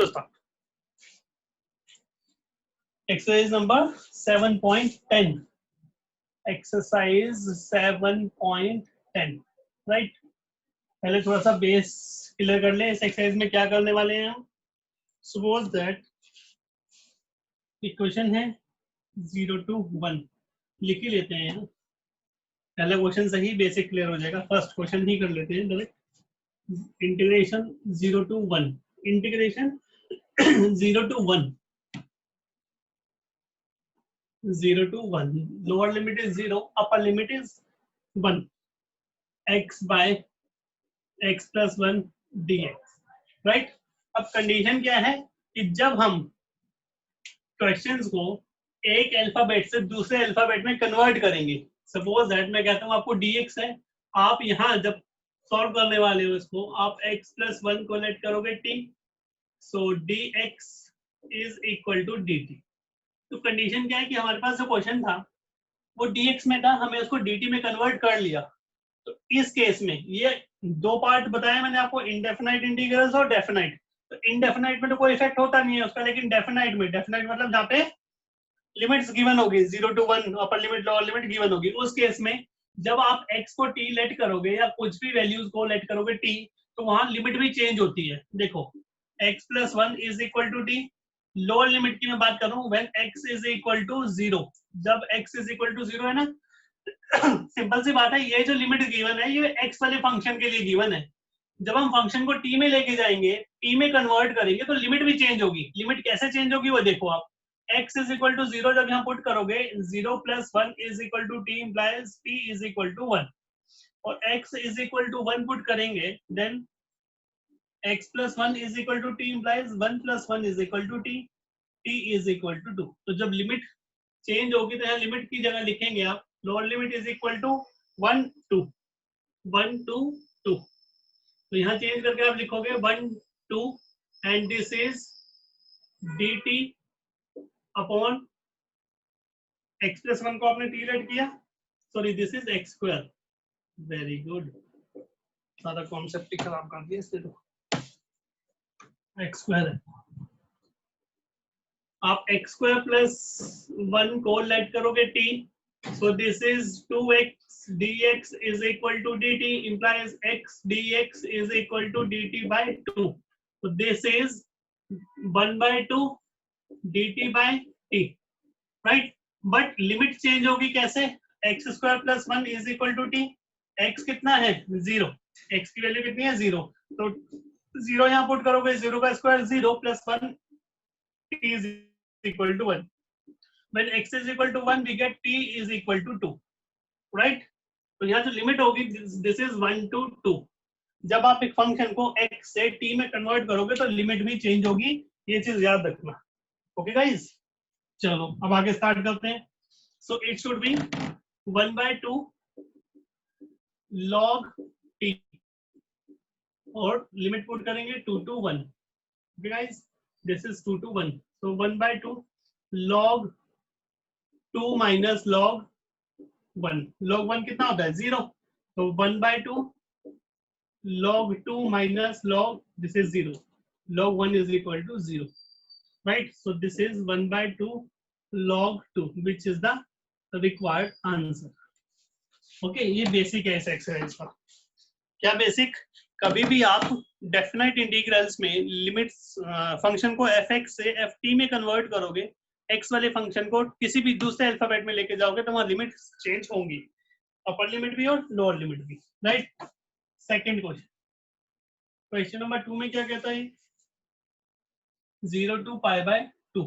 to start. Exercise number 7.10. Exercise 7.10. Right? पहले थोड़ा सा बेस क्लियर कर ले। इस एक्सरसाइज में क्या करने वाले हैं हम? Suppose that इक्वेशन है 0 to 1, लिख ही लेते हैं। पहला क्वेश्चन सही बेसिक क्लियर हो जाएगा। फर्स्ट क्वेश्चन ही कर लेते हैं direct. Integration 0 to 1, integration 0 to 1, 0 to 1, lower limit is 0, upper limit is 1, x by x plus 1 dx, right. अब कंडीशन क्या है कि जब हम क्वेश्चंस को एक अल्फाबेट से दूसरे अल्फाबेट में कन्वर्ट करेंगे, सपोज दैट मैं कहता हूँ आपको dx है, आप यहाँ जब सॉल्व करने वाले हो इसको, आप x plus 1 को लेट करोगे t, so dx is equal to dt। तो कंडीशन क्या है कि हमारे पास जो क्वेश्चन था वो dx में था, हमें उसको dt में कन्वर्ट कर लिया। तो इस केस में ये दो पार्ट बताया मैंने आपको, इंडेफिनाइट इंटीग्रल्स और डेफिनाइट। तो इनडेफिनाइट में तो कोई इफेक्ट होता नहीं है उसका, लेकिन डेफिनाइट में, डेफिनाइट मतलब जहाँ पे लिमिट्स गिवन होगी 0 to 1, upper limit lower limit given होगी, उस केस में जब आप x को t लेट करोगे या कुछ भी वैल्यूज को लेट करोगे t, तो वहां लिमिट भी चेंज होती है। देखो x plus 1 is equal to t, lower limit की मैं बात करूं when x is equal to 0, जब x इज इक्वल टू 0 है ना, सिंपल सी बात है, ये जो लिमिट गिवन है ये x वाले फंक्शन के लिए गिवन है। जब हम फंक्शन को t में लेके जाएंगे, t में कन्वर्ट करेंगे, तो लिमिट भी चेंज होगी। लिमिट कैसे चेंज होगी वो देखो आप, x इज इक्वल टू 0 जब यहाँ पुट करोगे, 0 plus 1 is equal to t implies t is equal to 1, और x is equal to 1 put करेंगे, then x plus 1 is equal to t implies 1 plus 1 is equal to t, t is equal to 2। तो जब limit change होगी तो यहाँ limit की जगह लिखेंगे आप lower limit is equal to 1 2, 1 2 2। तो यहाँ चेंज करके आप लिखोगे 1 2, and this is dt upon x plus 1 को आपने t लेट किया, sorry this is x square. Very good, सारा कॉन्सेप्ट ही खराब कर दिया इससे। तो x स्क्वायर है, आप x स्क्वायर प्लस 1 को लेट करोगे t, so this is 2x dx is equal to dt implies x dx is equal to dt by 2, so this is 1 by 2 dt by t, right. But limit change होगी कैसे, x square plus 1 is equal to t, x कितना है 0, x की value कितनी है 0, तो 0 यहाँ put करोगे, 0 का square 0 plus 1 t is equal to 1, when x is equal to 1 we get t is equal to 2, right. तो यहाँ जो लिमिट होगी दिस इज 1 to 2। जब आप एक फंक्शन को x से t में कन्वर्ट करोगे तो लिमिट भी चेंज होगी, ये चीज याद रखना। ओके गाइस, चलो अब आगे स्टार्ट करते हैं। So it should be 1 by 2 log t, और लिमिट पुट करेंगे 2 to 1। Okay guys, this is 2 to 1, so 1 by 2 log 2 minus log 1, log 1 कितना होता है 0, तो 1 by 2 log 2 minus log, this is 0, log 1 is equal to 0, right? So this is 1 by 2 log 2 which is the required answer. Okay, ये basic है इस exercise का। क्या basic, कभी भी आप डेफिनाइट इंटीग्रल्स में लिमिट्स फंक्शन को fx से ft में कन्वर्ट करोगे, x वाले फंक्शन को किसी भी दूसरे अल्फाबेट में लेके जाओगे तो वहां लिमिट चेंज होंगी, अपर लिमिट भी और लोअर लिमिट भी, right. Second question, question number 2 में क्या कहता है, 0 to pi by 2,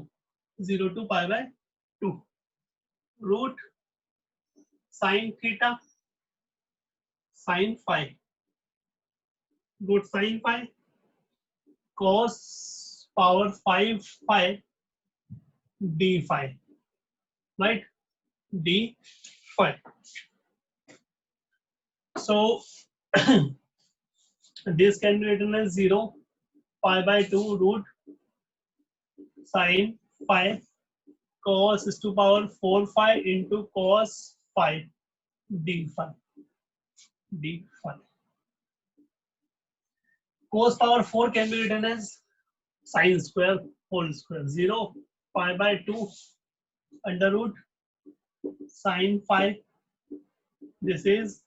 0 to pi by 2 root sine theta sine phi, root sine phi cos power 5 phi d phi, right, d phi. So this can be written as 0 pi by 2 root sin phi cos is to power 4 phi into cos phi d phi, d phi। Cos power 4 can be written as sin square whole square 0 pi by 2 under root sin phi. This is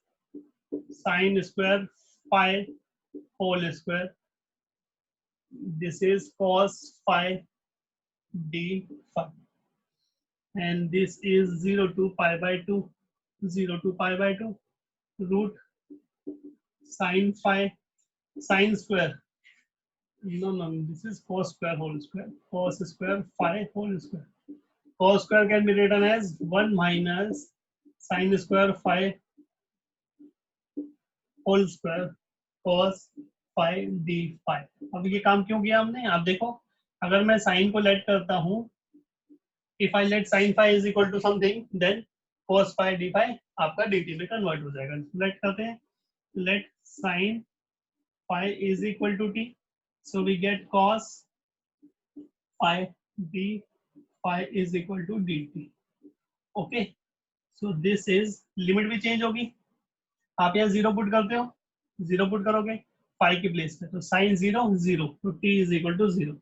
sin square phi whole square. This is cos phi d phi. And this is 0 to pi by 2, 0 to pi by 2 root sin phi, sin square. No, this is cos square whole square. Cos square phi whole square. Cos square can be written as 1 minus sin square phi whole square cos phi d phi. अब ये काम क्यों किया हमने? आप देखो, अगर मैं साइन को लेट करता हूँ, if I let sin phi is equal to something, then cos phi d phi आपका dt में कन्वर्ट हो जाएगा. लेट करते हैं, let sin phi is equal to t, so we get cos phi d phi is equal to dt. Okay, so this is limit भी change होगी. आप यहाँ 0 पुट करते हो, 0 पुट करोगे पाई की प्लेस पे, तो साइन 0 0, तो t is equal to 0.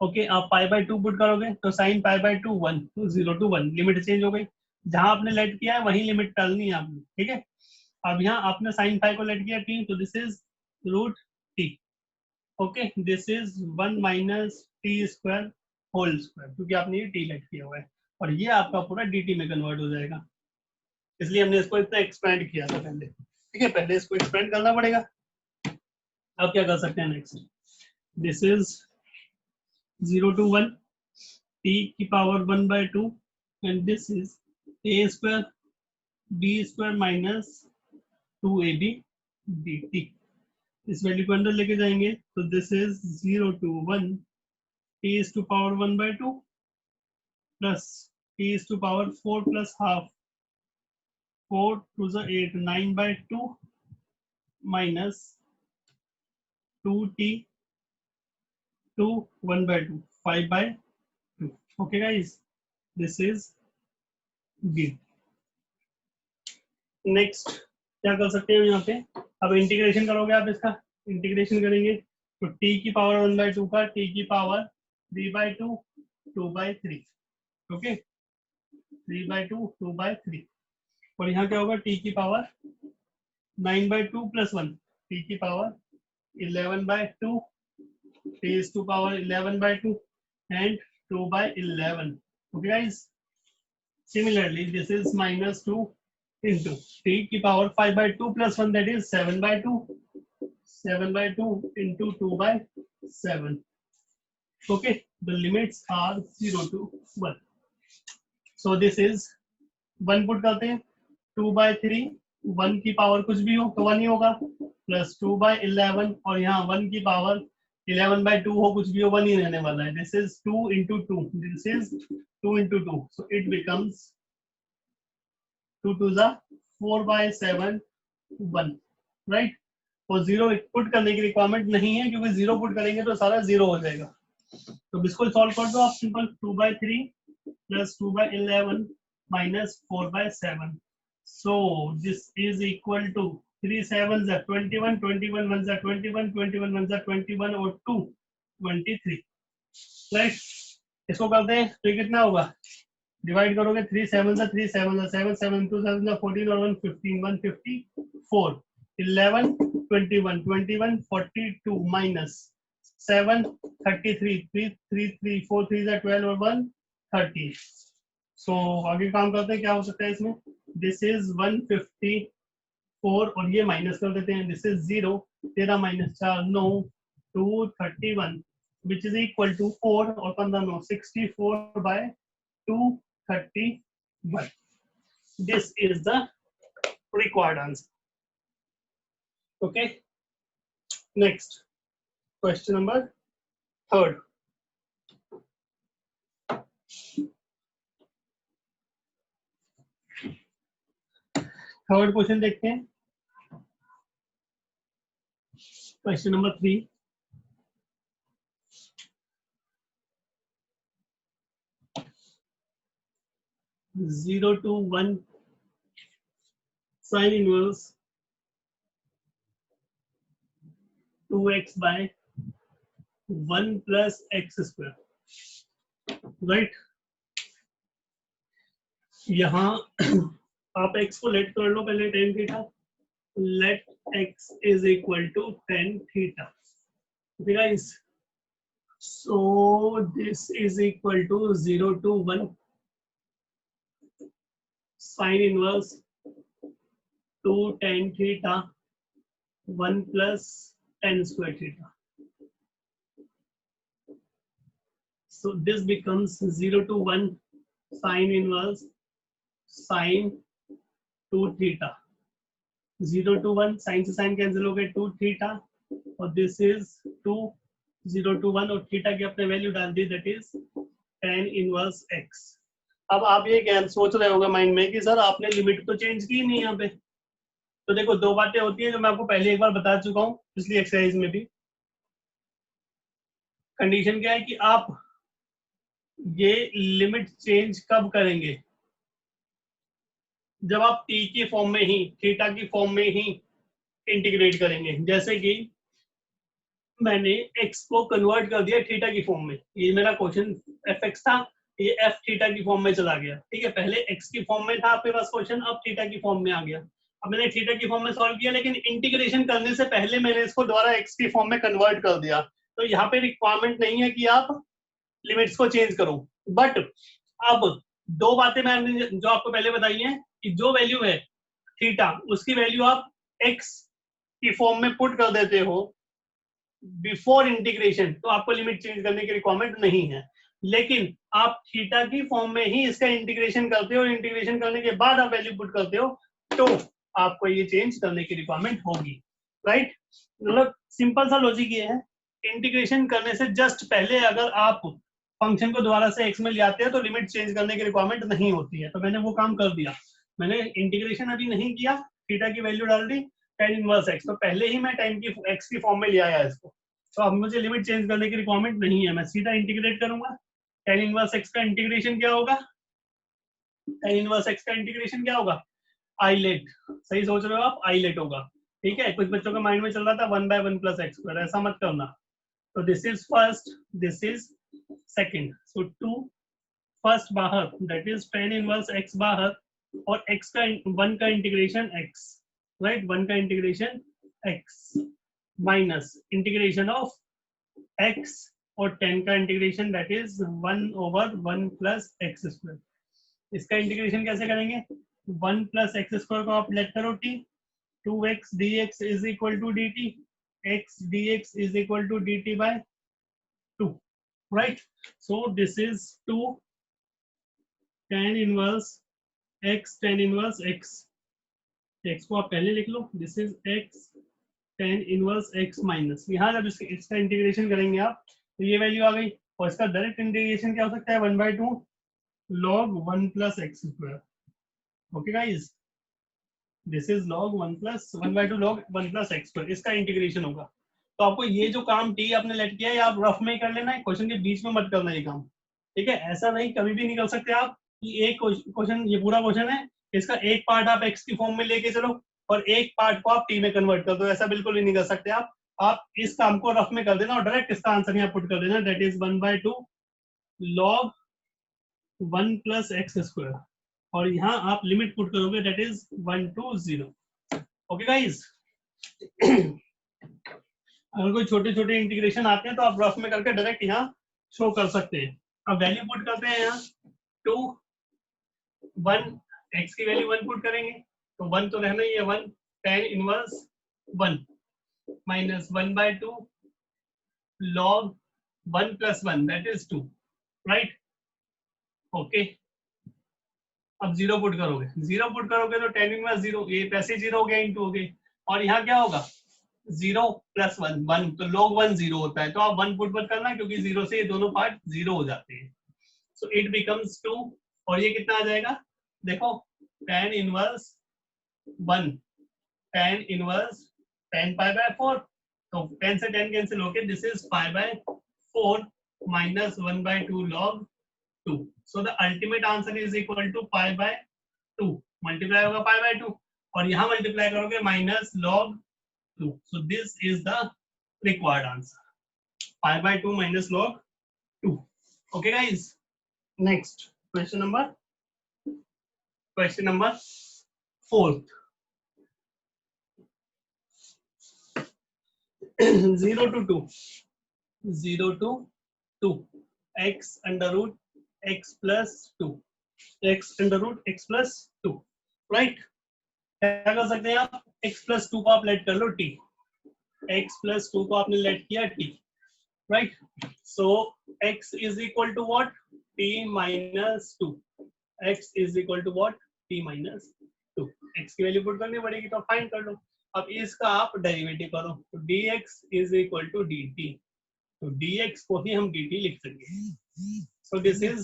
Okay, आप पाई बाय 2 पुट करोगे तो साइन पाई बाय 2 1, तो 0 to 1 लिमिट चेंज हो गई. जहां आपने लेट किया है वही लिमिट डालनी है आपने. ठीक है, अब यहाँ आपने साइन फाई को लेट किया t, तो this is root t. Okay, this is 1 minus t square whole square, क्योंकि आपने ये t लेट किया हुआ है, और ये आपका पूरा dt में कन्वर्ट हो जाएगा. इसलिए हमने इसको इतना एक्सपेंड किया था पहले. ठीक है, पहले इसको एक्सपेंड करना पड़ेगा. अब क्या कर सकते हैं next? This is 0 to 1 t की power 1 by 2, and this is a square b square minus 2ab dt. इस वैल्यू को अंदर लेके जाएंगे, तो this is 0 to 1 t is to power 1 by 2 plus t is to power 4 plus half, 4 to the 8, 9 by 2 minus 2t to 1 by 2, 5 by 2. Okay guys, this is b. Next क्या कर सकते हैं यहाँ पे? अब इंटीग्रेशन करोगे आप, इसका इंटीग्रेशन करेंगे तो t की पावर 1 by 2 का t की power 3 by 2, 2 by 3. Okay, 3 by 2, 2 by 3. और यहाँ क्या होगा? t की पावर 9 by 2 plus 1, t की power 11 by 2, t is to power 11 by 2 and 2 by 11. Okay guys, similarly this is minus 2 into t की power 5 by 2 plus 1, that is 7 by 2, 7 by 2 into 2 by 7. Okay, the limits are 0 to 1. So this is 1 put करते हैं, 2 by 3, 1 की power कुछ भी हो तो 1 ही होगा, plus 2 by 11, और यहाँ 1 की पावर 11 by 2 हो कुछ भी हो, 1 ही रहने वाला है. This is 2 into 2, this is 2 into 2, so it becomes 2 to the 4 by 7 1, right? और 0 पुट करने की रिक्वायरमेंट नहीं है, क्योंकि 0 पुट करेंगे तो सारा 0 हो जाएगा. तो इसको सॉल्व कर दो आप, simple 2 by 3 plus 2 by 11 minus 4 by 7. So this is equal to 3 7s are 21, 21 1s are 21, 21 1s are 21, और 2 23, right? इसको करते हैं तो कितना होगा? डिवाइड करोगे 3 7s are 3 7s are 7, 7 2 7 are 14, और 1 15, 154, 11 21, 21 42 minus 7 33, 3 3 3 4 3 are 12, और 1 30. So आगे काम करते हैं, क्या हो सकता है इसमें? दिस इज 154, और ये माइनस कर देते हैं. This is 0, 13 minus 4 9, 231, which is equal to 4 और 15 9, 64 by 231. This is the required answer. Okay, next question number 3rd. Third question देखते हैं. Question number 3. Zero to 1 sin inverse 2x by 1 plus x square, right. यहाँ आप x को late कर लो पहले tan theta, let x is equal to tan theta. Okay guys, so this is equal to 0 to 1 sin inverse 2 tan theta 1 plus tan square theta. So this becomes 0 to 1 sin inverse sin 2 theta. 0 to 1 sin से sin cancel हो गए 2 theta, और this is 2 0 to 1 और theta की अपने value डाल दी, that is tan inverse x. अब आप ये क्या सोच रहे होगा माइंड में कि सर आपने लिमिट तो चेंज की नहीं यहाँ पे। तो देखो दो बातें होती है जो मैं आपको पहले एक बार बता चुका हूँ पिछली एक्सरसाइज में भी। कंडीशन क्या है कि आप ये लिमिट चेंज कब करेंगे, जब आप t की फॉर्म में ही थीटा की फॉर्म में ही इंटीग्रेट करेंगे। जैसे कि मैंने x को कन्वर्ट कर दिया थीटा की फॉर्म में, ये मेरा क्वेश्चन fx था, ये f थीटा की फॉर्म में चला गया, ठीक है। पहले x की फॉर्म में था आपके पास क्वेश्चन, अब थीटा की फॉर्म में आ गया। अब मैंने थीटा की फॉर्म में सॉल्व किया, लेकिन इंटीग्रेशन करने से पहले मैंने इसको दोबारा x की फॉर्म में कन्वर्ट कर दिया। तो यहाँ पे रिक्वायरमेंट नहीं है कि आप लिमिट्स को चेंज करो। बट अब दो बातें मैंने जो आपको पहले बताई हैं कि जो वैल्यू है थीटा उसकी वैल्यू आप x की फॉर्म में पुट कर देते हो बिफोर इंटीग्रेशन, तो आपको लिमिट चेंज करने की रिक्वायरमेंट नहीं है। लेकिन आप थीटा की फॉर्म में ही इसका इंटीग्रेशन करते हो, इंटीग्रेशन करने के बाद आप वैल्यू पुट करते हो, तो आपको ये चेंज करने की रिक्वायरमेंट होगी, राइट। मतलब सिंपल सा लॉजिक ये है, इंटीग्रेशन करने से जस्ट पहले अगर आप फंक्शन को दोबारा से x में ले आते हैं तो लिमिट चेंज करने की रिक्वायरमेंट नहीं होती है। तो मैंने वो काम कर दिया, मैंने इंटीग्रेशन अभी नहीं किया, थीटा की वैल्यू डाल दी tan इनवर्स x, तो पहले ही मैं tan की x की फॉर्म में ले आया इसको। तो अब मुझे लिमिट चेंज करने की रिक्वायरमेंट नहीं है, मैं सीधा इंटीग्रेट करूंगा। tan इनवर्स x का इंटीग्रेशन क्या होगा, tan इनवर्स x का इंटीग्रेशन क्या होगा, आइलेट, सही सोच रहे हो आप, आइलेट होगा, ठीक है। कुछ बच्चों के माइंड में चल रहा था 1/1 प्लस एक्स स्क्वायर, ऐसा मत करना। तो this is first, this is second, so 2 first बाहर, that is tan inverse x बाहर, और x का 1 का इंटीग्रेशन x, राइट, 1 का integration x minus integration of x और 10 का integration that is 1/1 plus x square. इसका इंटीग्रेशन कैसे करेंगे, 1 प्लस एक्स स्क्वायर को आप लेट करो t, 2x dx is equal to dt, x dx is equal to dt by 2, right. So this is 2 tan inverse x, tan inverse x, x को आप पहले लिख लो, this is x tan inverse x minus, यहाँ जब इसका integration करेंगे आप तो ये वैल्यू आ गई, और इसका डायरेक्ट इंटीग्रेशन क्या हो सकता है, 1/2 log 1 plus x square. Okay guys, this is log 1/2 log 1 plus x square, इसका इंटीग्रेशन होगा। तो आपको ये जो काम टी आपने लेट किया है आप रफ में ही कर लेना है, क्वेश्चन के बीच में मत करना ये काम, ठीक है। ऐसा नहीं कभी भी नहीं कर सकते आप कि एक क्वेश्चन, ये पूरा क्वेश्चन है, इसका एक पार्ट आप एक्स की फॉर्म में लेके चलो और एक पार्ट को आप टी में कन्वर्ट कर दो, ऐसा बिल्कुल भी नहीं कर सकते आप। आप इस काम को रफ में कर देना और डायरेक्ट इसका आंसर यहाँ पुट कर देना, that is 1/2 log 1 plus x square, और यहाँ आप लिमिट पुट करोगे that is 1 to 0। Okay guys, अगर कोई छोटे छोटे इंटीग्रेशन आते हैं तो आप रफ में करके डायरेक्ट यहाँ शो कर सकते हैं। अब वैल्यू पुट करते हैं, यहाँ 2 1 x की वैल्यू 1 पुट करेंगे, तो 1 तो रहना ही है, 1 tan inverse 1 minus 1/2 log 1 plus 1 that is 2, right. Okay, अब 0 पुट करोगे, 0 पुट करोगे तो tan इनवर्स 0, ये पैसे 0 हो गया, इंटू हो गए, और यहाँ क्या होगा 0 प्लस 1 1, तो log 1 0 होता है, तो आप 1 पुट मत करना क्योंकि 0 से ये दोनों पार्ट 0 हो जाते हैं। सो इट बिकम्स 2, और ये कितना आ जाएगा, देखो tan inverse 1 tan inverse 10 pi by 4, तो 10 से 10 कैंसिल होके this is pi by 4 minus 1/2 log 2, so the ultimate answer is equal to pi by 2, multiply होगा pi by 2 और यहाँ मल्टीप्लाई करोगे minus log 2, so this is the required answer। 5/2 minus log 2. Okay guys, next question number 4th. 0 to 2, 0 to 2, x under root x plus 2, x under root x plus 2, right? क्या कर सकते हैं आप, x plus 2 को आप late कर लो t, x plus 2 को आपने लेट किया t, right? So x is equal to what? t minus 2. x is equal to what? t minus 2. x की वैल्यू पुट करनी पड़ेगी तो फाइंड कर लो। अब इसका आप डेरिवेटिव करो तो dx is equal to dt, तो dx को ही हम dt लिख सकेंगे। सो दिस इज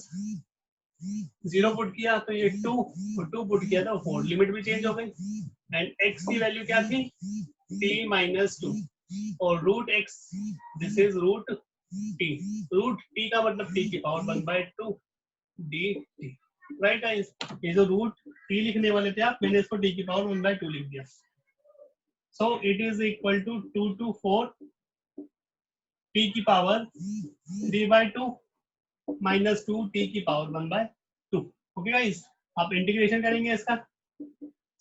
0 पुट किया तो ये 2, और 2 पुट किया तो 4, लिमिट भी चेंज हो गई, एंड x की वैल्यू क्या थी? t minus 2 और root x, this is root t, root t का मतलब t की पावर 1/2 dt, राइट गाइस? ये जो रूट t लिखने वाले थे आप, मैंने इसको t की पावर 1/2 लिख दिया। So it is equal to 2 to 4 t की पावर 3/2 minus 2 t की पावर 1/2। ओके गाइस, आप इंटीग्रेशन करेंगे इसका,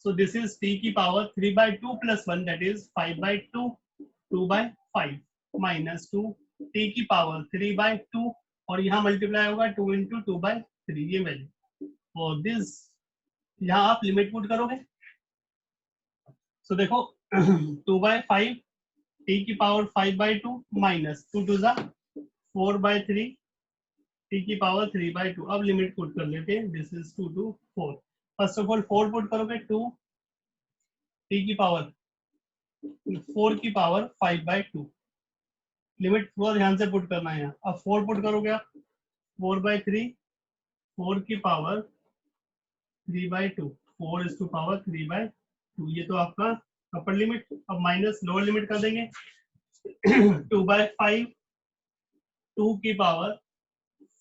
सो दिस इज t की power 3/2 plus 1, that is 5/2, 2/5 minus 2 t की पावर 3/2, और यहाँ मल्टीप्लाई होगा 2 into 2/3 ये वैल्यू, और दिस यहाँ आप लिमिट पुट करोगे। सो देखो 2/5 t की power 5/2 minus 2 to the 4/3 t की पावर 3/2। अब लिमिट पुट कर लेते हैं, this is 2 to 4। First of all 4 put करोगे, 2 t की पावर 4 की पावर 5/2, लिमिट थोड़ा ध्यान से पुट करना है यहाँ। अब 4 पुट करोगे आप, 4/3, 4 की पावर 3/2, 4 is to पावर 3/2, ये तो आपका अपर लिमिट। अब माइनस लोअर लिमिट कर देंगे 2/5, 2 की पावर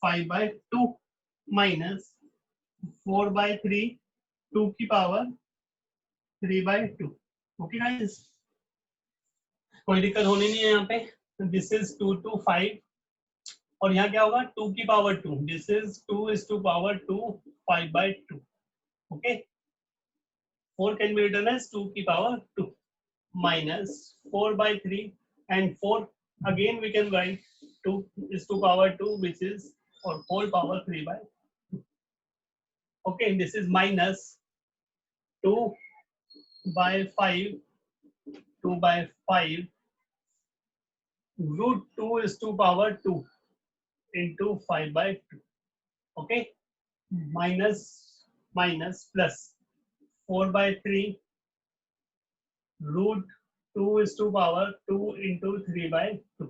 5/2 माइनस 4/3, 2 की पावर 3/2। ओके गाइस, कोई दिक्कत होनी नहीं है यहाँ पे। दिस इज 2 to 5, और यहाँ क्या होगा 2 की power 2, this is 2 is to power 2 5/2। Okay, 4 can be written as 2 की power 2 minus 4/3, and 4 again we can write 2 is to power 2, which is or whole power 3/2। okay, this is minus 2/5, 2/5 root 2 is to power 2 into 5/2। okay, minus plus 4/3 root 2 is to power 2 into 3/2।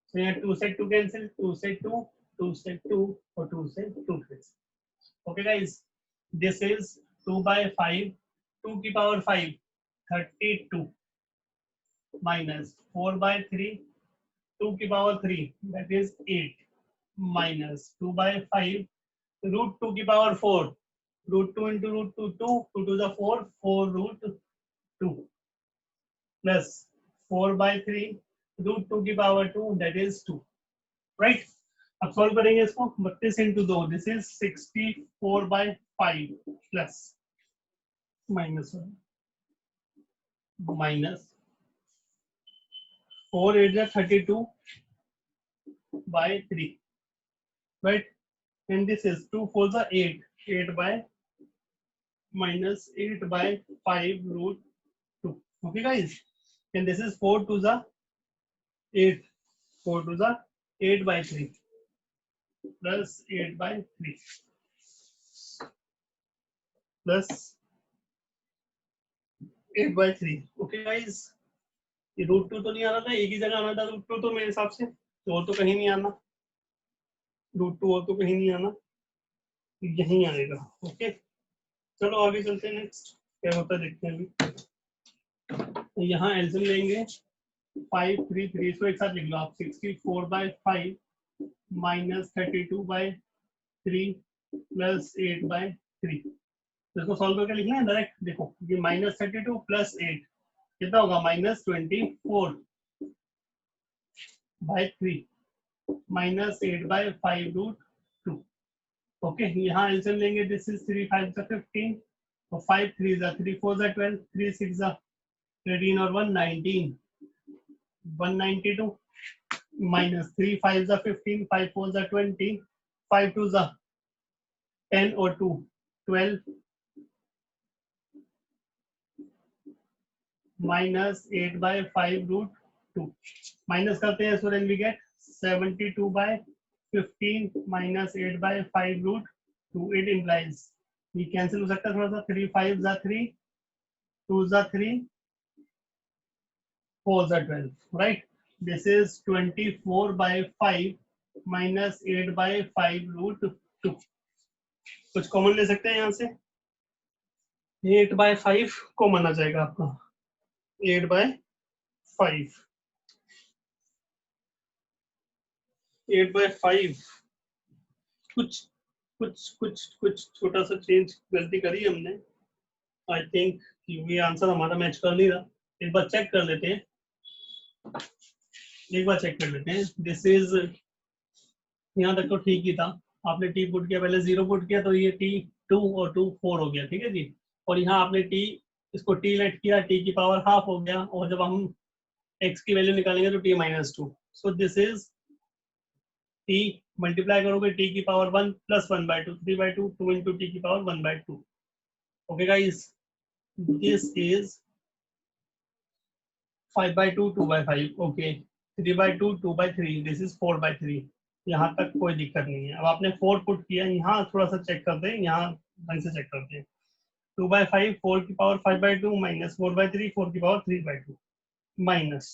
so यहाँ 2 से 2 cancel, 2 से 2, 2 से 2, और 2 से 2 cancel। okay guys, this is 2/5, 2 की power 5 32 minus 4/3, 2 की power 3 that is 8 minus 2/5 root 2 की power 4, root 2 into root 2 2, 2 to the 4, 4 root 2 plus 4/3 root 2 की power 2 that is 2, right? अब सॉल्व करेंगे इसको, 32 into 2, this is 64/5 plus minus 4 8 is 32/3, right? And this is 2 4 is 8, 8 by minus 8/5 root 2। okay guys, and this is 4 to the 8, 4 to the 8/3 plus 8/3 plus 8/3। okay guys, ये root 2 तो नहीं आना था, एक ही जगह आना था रूट 2 तो मेरे हिसाब से, तो और तो कहीं नहीं आना रूट 2, और तो कहीं नहीं आना, यहीं आएगा। ओके, चलो आगे चलते हैं, नेक्स्ट क्या होता है देखते हैं अभी। तो यहाँ एल्सियम लेंगे 5 3 3, इसको एक साथ लिख लो आप, 64/5 minus 32/3 plus 8/3। तो इसको सॉल्व करके लिखना है डायरेक्ट। देखो ये -32 plus 8 कितना होगा, -24। By 3 minus 8 by 5 root 2। Okay, यहाँ एल्सियम लेंगे, दिस इज 3 5 जा 15 और 5 3 जा 3 4 जा 12 3 6 जा 18 और 1 19 192 minus 3 5 जा 15 5 4 जा 20 5 2 जा 10 और 2 12 minus 8 by 5 root 2 माइनस करते हैं, so then we get 72 by 15 minus 8 by 5 root 2। it implies ये कैंसिल हो सकता है थोड़ा सा, 3 5 जा 3 2 जा 3 4 जा 12 right. This is 24 by 5 minus 8 by 5 root 2। कुछ कॉमन ले सकते हैं यहाँ से, 8 by 5 कॉमन आ जाएगा आपका, 8 by 5 8 by 5 कुछ कुछ कुछ कुछ छोटा सा चेंज गलती करी हमने, आई थिंक ये आंसर हमारा मैच कर नहीं रहा। एक बार चेक कर लेते हैं, एक बार चेक कर लेते हैं। दिस इज, यहाँ तक तो ठीक ही था, आपने टी पुट किया, पहले 0 पुट किया तो ये टी 2 और 2 4 हो गया, ठीक है जी। और यहाँ आपने टी, इसको टी लेट किया, टी की पावर हाफ हो गया, और जब हम एक्स की वैल्यू निकालेंगे तो T minus 2। So this is T multiply करोगे टी की power 1 plus 1 by 2 3 by 2 2 into T की power 1 by 2। Okay guys, this is 5 by 2 2 by 5 okay, 3 by 2 2 by 3 this is 4 by 3। यहाँ तक कोई दिक्कत नहीं है। अब आपने 4 पुट किया, यहाँ थोड़ा सा चेक करते हैं, यहाँ ढंग से चेक करते हैं। 2 by 5 4 की पावर 5 by 2 माइनस 4 by 3 4 की पावर 3 by 2 माइनस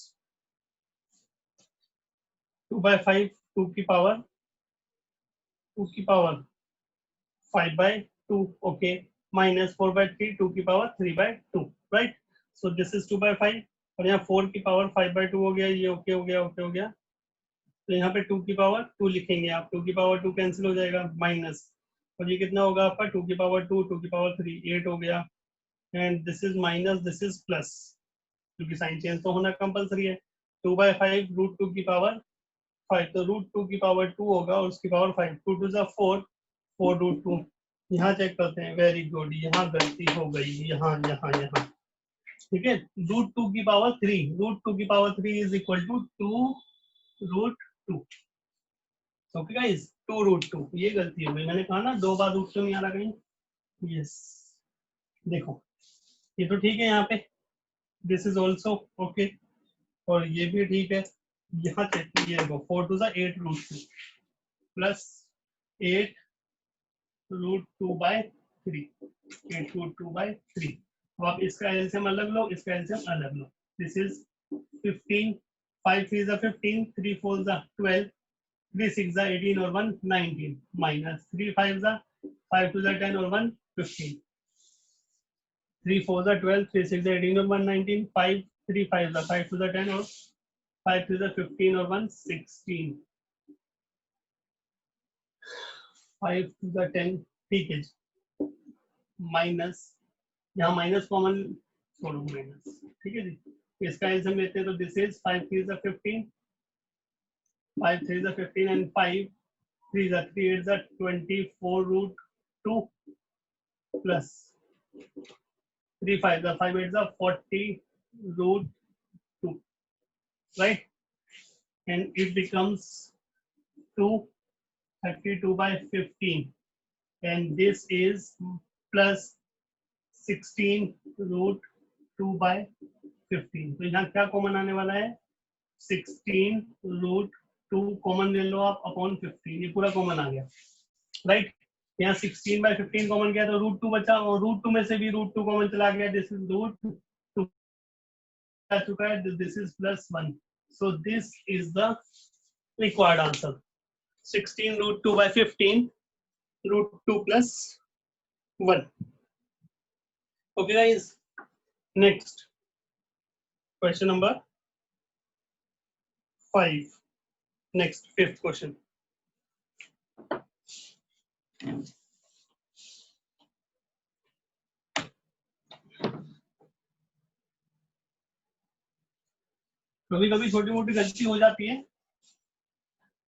2 by 5 2 की power 5 by 2 okay, minus 4 by 3 2 की power 3 by 2 right. So this is 2 by 5 और यहाँ 4 की पावर 5 by 2 हो गया, ये ओके हो गया, ओके हो गया। तो यहाँ पे 2 की पावर 2 लिखेंगे आप, 2 की पावर 2 कैंसिल हो जाएगा, माइनस, और ये कितना होगा आपका 2 की पावर 2 2 की पावर 3 8 हो गया, and this is minus, this is plus, क्योंकि साइन चेंज तो होना कंपलसरी है। 2 by 5 रूट 2 की पावर 5, तो रूट 2 की पावर 2 होगा और उसकी पावर 5, 2 2 जा 4 4 रूट 2। यहाँ चेक करते हैं, वेरी गुड, यहाँ गलती हो गई, यहाँ यहाँ यहाँ, ठीक है। रूट 2 की पावर 3, रूट 2 की power 3 is equal to 2 root 2। Okay guys, 2 root 2, ये गलती हो गई, मैंने कहा ना 2 बार रूट 2 नहीं आ रहा कहीं। यस, देखो ये तो ठीक है, यहाँ पे दिस इज ऑल्सो ओके, और ये भी ठीक है। यहाँ चेक कीजिए, देखो 4 2 जा 8 root 2 plus 8 root 2 by 3 8 root 2 by 3। अब आप इसका एलसीएम अलग लो, इसका एलसीएम अलग लो। दिस इज 15 5 3 जा 15 3 4 जा 12 3 6 जा 18 और 1 19 माइनस 3 5 जा 5 2 जा 10 और 1 15 3 4 जा 12 3 6 जा 18 और 1 19 5 3 5 जा 5 2 जा 10 और 5 3 जा 15 और 1 16 5 2 जा 10, ठीक है, माइनस, यहाँ माइनस कॉमन छोड़ो, माइनस, ठीक है जी। इसका एल्सियम लेते हैं तो दिस इज 5 3 जा 15 5 3 जा 15 एंड 5 3 जा 3 8 जा 24 रूट 2 प्लस 3 5 जा 5 8 जा 40 root 2 right, and it becomes 232 by 15 and this is plus 16 root 2 by 15। तो यहाँ क्या कॉमन आने वाला है, 16 रूट 2 कॉमन ले लो आप अपॉन 15, ये पूरा कॉमन आ गया राइट। यहाँ 16 by 15 कॉमन गया तो रूट 2 बचा, और रूट 2 में से भी रूट 2 कॉमन चला गया, दिस इज रूट 2 आ चुका है, this is plus 1। So this is the required answer, 16 root 2 by 15 root 2 plus 1। Okay guys, next question number 5, next 5th question। कभी कभी छोटी मोटी गलती हो जाती है,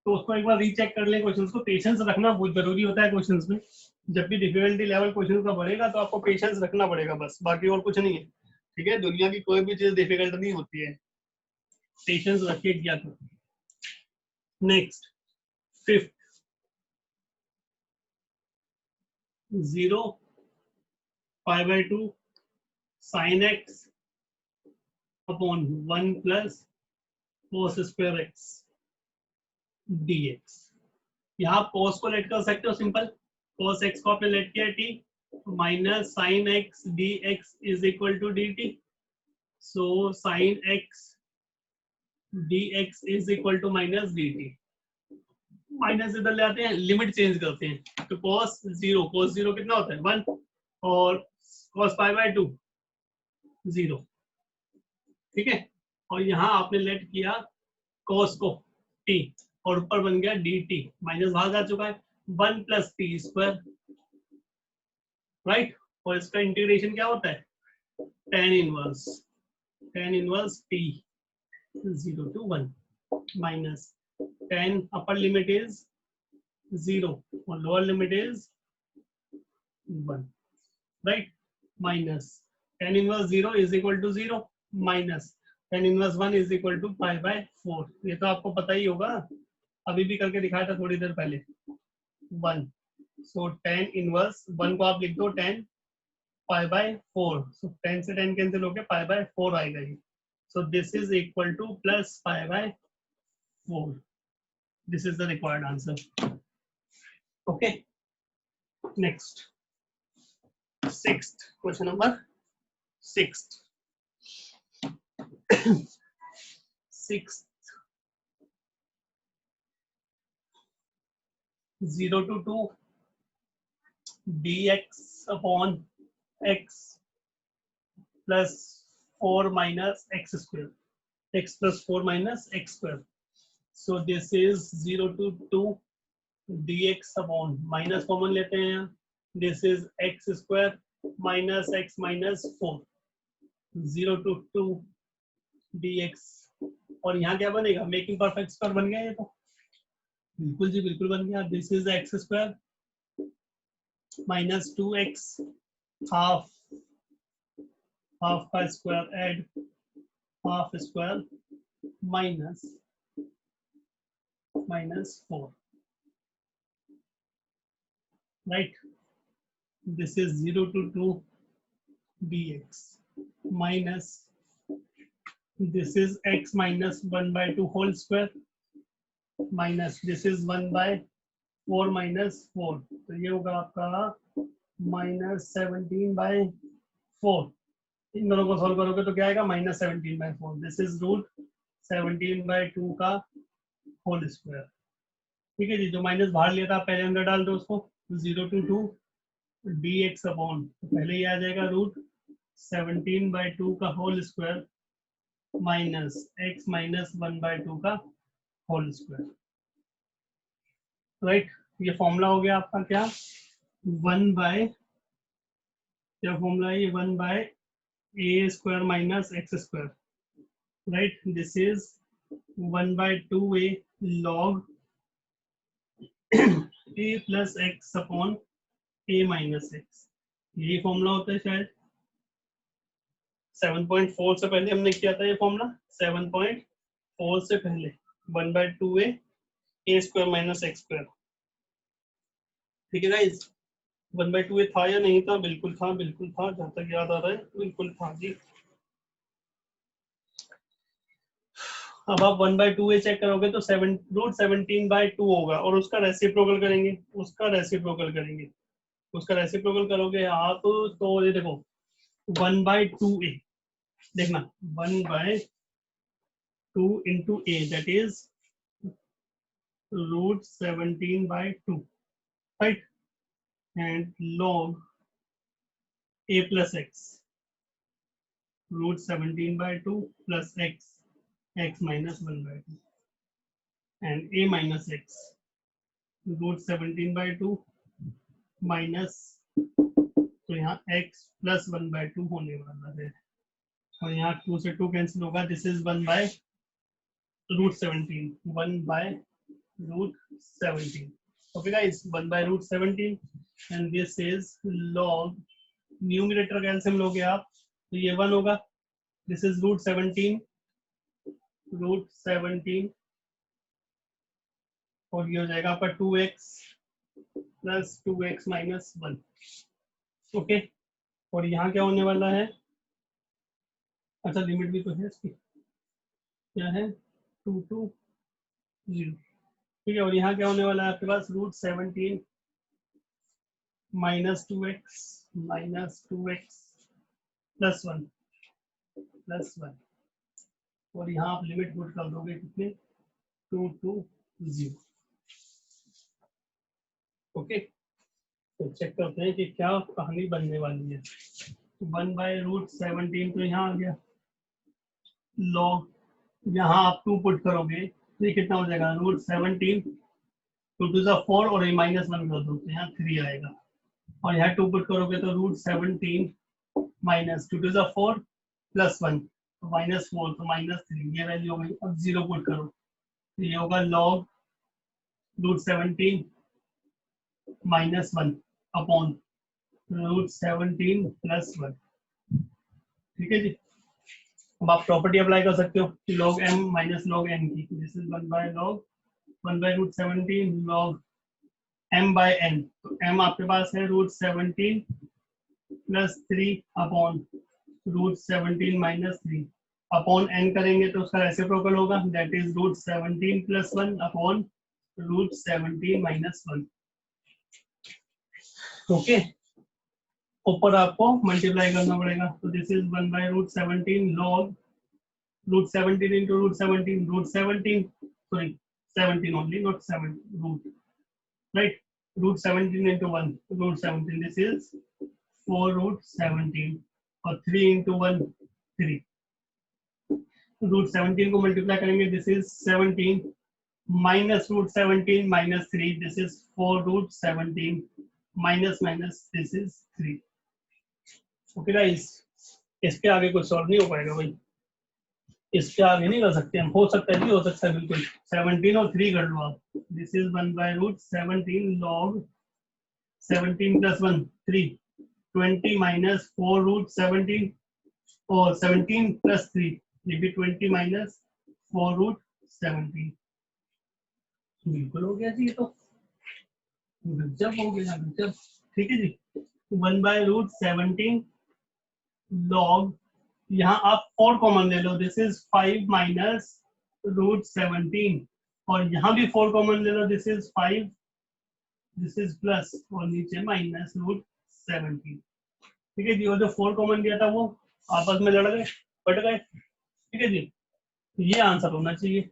तो उसको एक बार रीचेक कर लें क्वेश्चंस को। पेशेंस रखना बहुत जरूरी होता है क्वेश्चंस में। जब भी डिफिकल्टी लेवल क्वेश्चन का बढ़ेगा तो आपको पेशेंस रखना पड़ेगा, बस बाकी और कुछ नहीं है। ठीक है, दुनिया की कोई भी चीज डिफिकल्ट नहीं होती है, पेशेंस रख के किया करो। Next, fifth, 0 π/2 sin x upon 1 plus cos square x dx। यहाँ आप cos को लेट कर सकते हो, सिंपल cos x को आपने लेट किया t, minus sin x dx is equal to dt। सो sin x dx is equal to minus dt। Minus इधर ले आते हैं, लिमिट चेंज करते हैं, तो cos 0 कितना होता है 1 और cos π/2 0। ठीक है, और यहाँ आपने लेट किया cos को t और ऊपर बन गया dt, माइनस बाहर जा चुका है 1 प्लस टी स्क्वायर, राइट। और इसका इंटीग्रेशन क्या होता है tan inverse t 0 to 1 minus tan upper limit is 0 और lower limit is 1, right. Minus tan inverse 0 is equal to 0 minus tan inverse 1 is equal to π/4। ये तो आपको पता ही होगा, अभी भी करके दिखाया था थोड़ी देर पहले 1। सो tan इनवर्स 1 को आप लिख दो tan π/4। सो tan से tan कैंसिल होके π/4 आएगा ये। So this is equal to plus π/4। This is the required answer. Okay, next, sixth, question number sixth. Sixth, 0 to 2 dx upon x plus 4 minus x square, x plus 4 minus x square. So this is 0 to 2 dx upon, minus common लेते हैं, this is x square minus x minus 4, 0 to 2 dx। और यहाँ क्या बनेगा, making perfect square बन गया ये तो, बिल्कुल जी बिल्कुल बन गया। This is X square minus 2x half का square add half square minus 4, right. This is 0 to 2 dx minus this is x minus 1/2 whole square minus this is 1/4 minus 4, तो ये होगा आपका माइनस 17/4। इन दोनों को सॉल्व करोगे तो क्या आएगा माइनस 17/4। दिस इज रूट 17/2 का होल स्क्वायर। ठीक है जी, जो माइनस बाहर लिया था पहले अंदर डाल दो उसको। 0 to 2 dx अपॉन, तो पहले ये आ जाएगा रूट 17/2 का whole square minus x minus 1/2 का होल स्क्वायर, राइट। ये फॉर्मूला हो गया आपका क्या, 1/, क्या फॉर्मूला है ये, 1/a square minus x square, right. This is 1/2a log a plus x upon a minus x, यही फॉर्मूला होता है शायद। 7.4 से पहले हमने किया था ये फॉर्मूला, 7.4 से पहले 1/2a a square minus x square. ठीक है गाइस, 1/2a था या नहीं था, बिल्कुल था, बिल्कुल था, जहां तक याद आ रहा है बिल्कुल था जी। अब आप 1/2a चेक करोगे तो रूट 17/2 होगा, और उसका रेसिप्रोकल करेंगे, उसका रेसिप्रोकल करोगे आप, तो ये देखो 1/2a, देखना 1/2 into a, that is root 17/2, right, and log a plus x, root 17/2 plus x minus 1/2, and a minus x, root 17/2 minus, तो यहाँ x plus 1/2 होने वाला है, और यहाँ 2 से 2 कैंसिल होगा। This is 1/√17, 1/√17 root 17. Okay guys, 1 by root 17 and this is log, numerator का एलसीएम लोगे आप तो ये 1 होगा, this is root 17 और ये हो जाएगा आपका 2x plus 2x minus 1. Okay, और यहाँ क्या होने वाला है, अच्छा लिमिट भी तो है इसकी, क्या है 2 to 0. ठीक है, और यहाँ क्या होने वाला है आपके पास रूट 17 माइनस 2x प्लस 1 और यहाँ आप लिमिट पुट कर दोगे कितने 2 to 0. ओके, तो चेक करते हैं कि क्या कहानी बनने वाली है. 1 बाय रूट 17 तो यहाँ आ गया, लॉग यहाँ आप 2 पुट करोगे तो ये कितना हो जाएगा रूट 17 2 to the 4 और माइनस 1 कर दो तो यहाँ 3 आएगा, और यहाँ 2 पुट करोगे तो root 17 minus 2 to the 4 plus 1 तो माइनस 4 तो माइनस 3, ये वैल्यू हो गई. अब 0 पुट करो तो ये होगा log root 17 minus 1 upon root 17 plus 1. ठीक है जी, अब आप प्रॉपर्टी अप्लाई कर सकते हो log m minus log n की. This is 1 by root 17 log m by n. तो m आपके पास है root 17 plus 3 upon root 17 minus 3 upon n करेंगे तो उसका रेसिप्रोकल होगा, that is root 17 plus 1 upon root 17 minus 1. Okay, ऊपर आपको मल्टीप्लाई करना पड़ेगा. तो this is 1 by root 17 log root 17 into root 17 sorry 17 only, not 7 root, right? Root 17 into 1 root 17, this is 4 root 17 और 3 into 1 3. रूट 17 को multiply करेंगे, this is 17 minus root 17 minus 3, this is 4 root 17 minus this is 3. Okay guys, इसके आगे कुछ solve नहीं हो पाएगा भाई, इसके आगे नहीं कर सकते हम. हो सकता है जी, हो सकता है बिल्कुल. 17 और 3 कर लो आप. This is 1 by root 17 log 17 plus 1 3 20 minus 4 root 17 और 17 प्लस 3 ये भी 20 माइनस 4 रूट 17. बिल्कुल हो गया जी, ये तो गजब हो गया, गजब. ठीक है जी, 1 बाय रूट 17 लॉग, यहाँ आप 4 कॉमन ले लो, दिस इज 5 माइनस रूट 17 और यहाँ भी 4 कॉमन ले लो, this is 5, this is plus और नीचे माइनस रूट 17. ठीक है जी, और जो 4 कॉमन दिया था वो आपस में लड़ गए, बट गए. ठीक है जी, ये आंसर होना चाहिए.